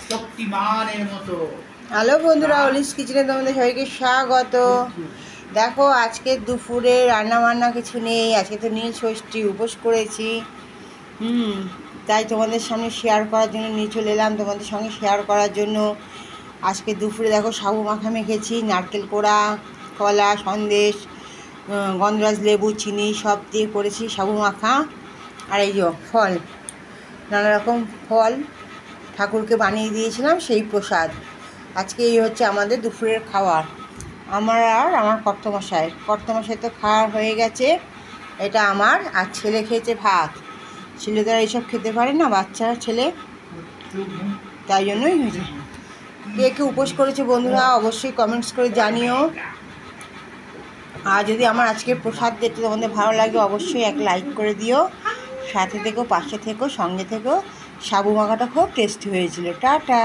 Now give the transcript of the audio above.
শক্তিমানের মতো। হ্যালো বন্ধুরা, অলিস কিচেনে তোমাদের সবাইকে স্বাগত। দেখো আজকে দুপুরে রান্না বান্না কিছু নেই, আজকে তো নীল ষষ্ঠী, উপোস করেছি। তাই তোমাদের সামনে শেয়ার করার জন্য নিয়ে চলে এলাম, তোমাদের সঙ্গে শেয়ার করার জন্য। আজকে দুপুরে দেখো সাবু মাখা মেখেছি, নারকেল কোড়া, কলা, সন্দেশ, গন্ধরাজ লেবু, চিনি সব দিয়ে করেছি সাবু মাখা। আর এই যে ফল, নানা রকম ফল ঠাকুরকে বানিয়ে দিয়েছিলাম, সেই প্রসাদ। আজকে এই হচ্ছে আমাদের দুপুরের খাবার। আমার আর আমার কর্তমশাই তো খাওয়া হয়ে গেছে। এটা আমার, আর ছেলে খেয়েছে ভাত। ছেলে তো আর এইসব খেতে পারে না, বাচ্চা ছেলে, তাই জন্যই হয়েছে। কে কে উপোস করেছে বন্ধুরা অবশ্যই কমেন্টস করে জানিও। আর যদি আমার আজকের প্রসাদ দেখতে তোমাদের ভালো লাগে অবশ্যই এক লাইক করে দিও। সাথে থেকো, পাশে থেকো, সঙ্গে থেকো। সাবু মাখাটা খুব টেস্টি হয়েছিল। টাটা।